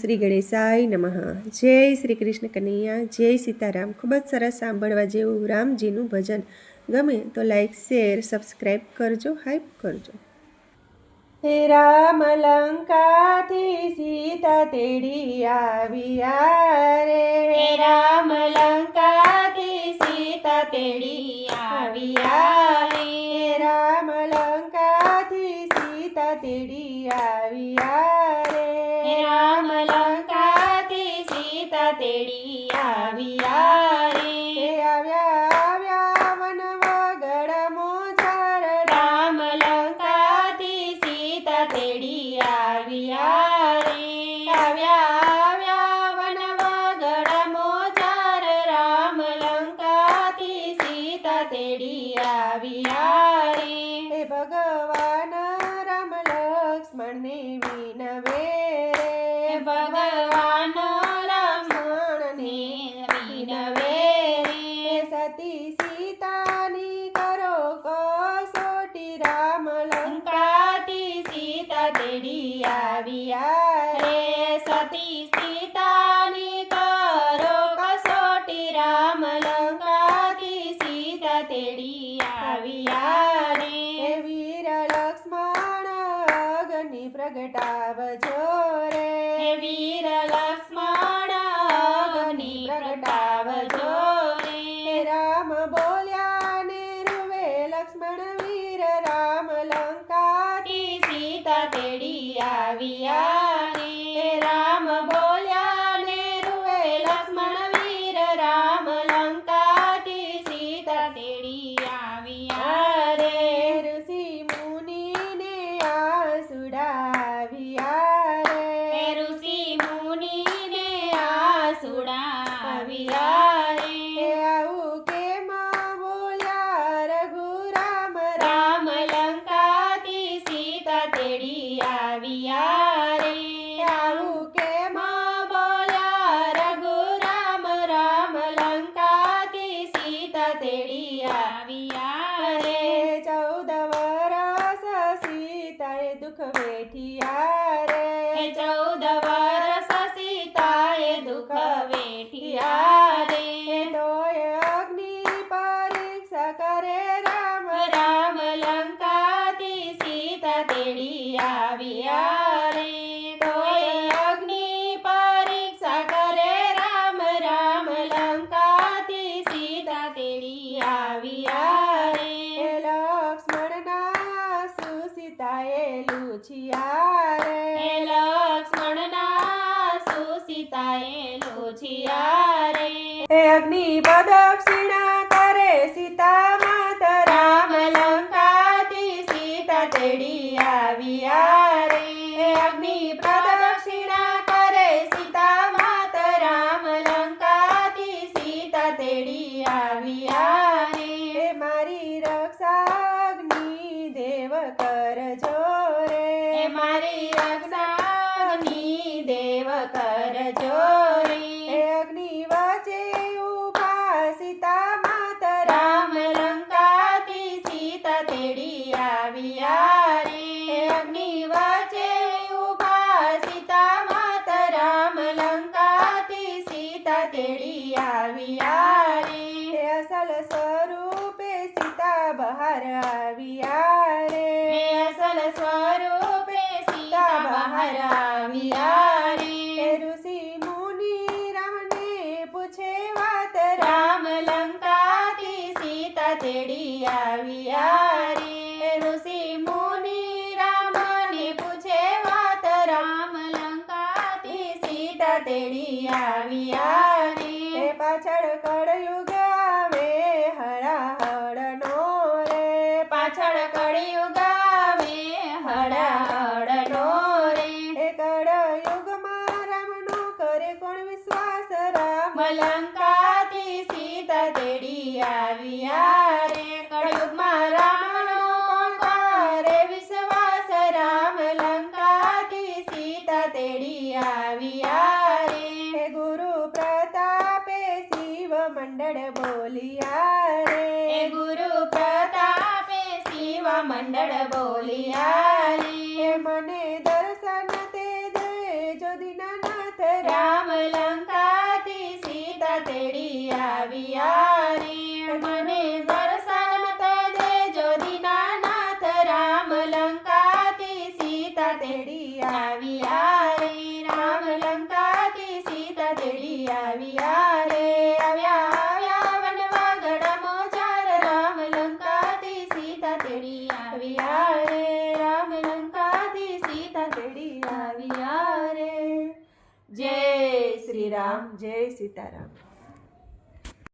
શ્રી ગણેશાય નમઃ। જય શ્રી કૃષ્ણ કનૈયા, જય સીતારામ। ખૂબ જ સરસ સાંભળવા જેવું રામજીનું ભજન ગમે તો લાઈક, શેર, સબસ્ક્રાઈબ કરજો, હાઈપ કરજો। હે રામ લંકાથી સીતા તેડી આવ્યા રે, હે રામ લંકાથી સીતા તેડી આવ્યા રે, હે રામ લંકાથી સીતા તેડી આવ્યા રે, હે રામ લંકાથી સીતા તેડી આવ્યા રે, હે આવ્યા વનવાગડ મોજાર, રામ લંકાથી સીતા તેડી આવ્યા રે, આવ્યા વનવાગડ મોજાર, રામ લંકાથી સીતા તેડી આવ્યા રે, હે ભગવાન રામ લક્ષ્મણને વિનવે રે, હે ભગવાન લક્ષ્મણને વિનવે રે, હે સતી સીતાની કરો કસોટી, રામ લંકાથી સીતા તેડી આવ્યા રે, સતી સીતાની કરો કસોટી, રામ લંકાથી સીતા તેડી આવ્યા રે, હે વીર લક્ષ્મણ અગ્નિ પ્રગટાવજો રે, હે વીર લક્ષ્મણ અગ્નિ પ્રગટાવજો રે, હે રામ બોલ્યા ને રૂવે લક્ષ્મણ વીર, રામ લંકાથી સીતા તેડી આવ્યા રે, રામ બોલ્યા ને રૂવે લક્ષ્મણ વીર, રામ લંકાથી સીતા તેડી આવ્યા રે, ઋષિ મુનિને આસુડાવ્યા રે, હે ઋષિ મુનિને આસુડાવ્યા રે, હે આવું કેમ બોલ્યા રઘુરામ, રામ લંકાથી સીતા તેડી આવ્યા રે, આવું કેમ બોલ્યા રઘુરામ, રામ લંકાથી સીતા તેડી આવ્યા રે, 14 વરસ સીતાએ દુઃખ વેઠિયા રે, હે 14 વર્ષ સીતાએ દુઃખ વેઠિયા રે, તોય અગ્નિ પરીક્ષા કરે રામ, રામ લંકાથી સીતા તેડી આવ્યા રે, તોય અગ્નિ પરીક્ષા કરે રામ, રામ લંકાથી સીતા તેડી આવ્યા રે, હે લક્ષ્મણના સુસીતાએ લૂછિયા રે, હે લક્ષ્મણના સુસીતાએ લોછિયા રે, હે અગ્નિ પ્રદક્ષિણા કરે સીતા માત, રામ લંકાથી સીતા તેડી આવ્યા રે, હે અગ્નિ પ્રદક્ષિણા કરે સીતા માત, રામ લંકાથી સીતા તેડી આવ્યા રે, હે મારી રક્ષા અગ્નિ દેવ કરજો રે, હે મારી રક્ષાની દેવ કરજો રે, હે અગ્નિ વચ્ચે ઊભા સીતા માત, રામ લંકાથી સીતા તેડી આવ્યા રે, હે અગ્નિ વચ્ચે ઊભા સીતા માત, રામ લંકાથી સીતા તેડી આવ્યા રે, હે અસલ સ્વરૂપે સીતા બહાર આવ્યા રે, હે અસલ સ્વરૂપે સીતા બહાર આવ્યા રે, હે ઋષિ મુનિ રામને પૂછે વાત, રામ લંકાથી સીતા તેડી આવ્યા રે, ઋષિ મુનિ રામને પૂછે વાત, રામ લંકાથી સીતા તેડી આવ્યા રે, હે પાછળ કળયુગ આવે હળાહળનો રે, પાછળ કળિયુગ આવે હળહળનો રે, હે કળયુગમાં રામનો કરે કોણ વિશ્વાસ, રામ લંકાથી સીતા તેડી આવ્યા રે, કળિયુગમાં રામનો કોણ કરે વિશ્વાસ, રામ લંકાથી સીતા તેડી આવ્યા રે, હે ગુરુ પ્રતાપે શિવ મંડળ બોલિયા રે, હે ગુરુ પ્રતાપે શિવ મંડળ બોલિયા રે, હે મને દર્શન તે દેજો દીનાનાથ, લંકાથી સીતા તેડી આવ્યા રે મને દર્શન તો દેજો દીનાનાથ રામ લંકાથી સીતા તેડી આવ્યા રે રામ લંકાથી સીતા તેડી આવ્યા રે આવ્યા વનવા ગળમો ચાર રામ લંકાથી સીતા તેડી આવ્યા રે રામ લંકાથી સીતા તેડી આવ્યા રે જય શ્રી રામ જય સીતારામ.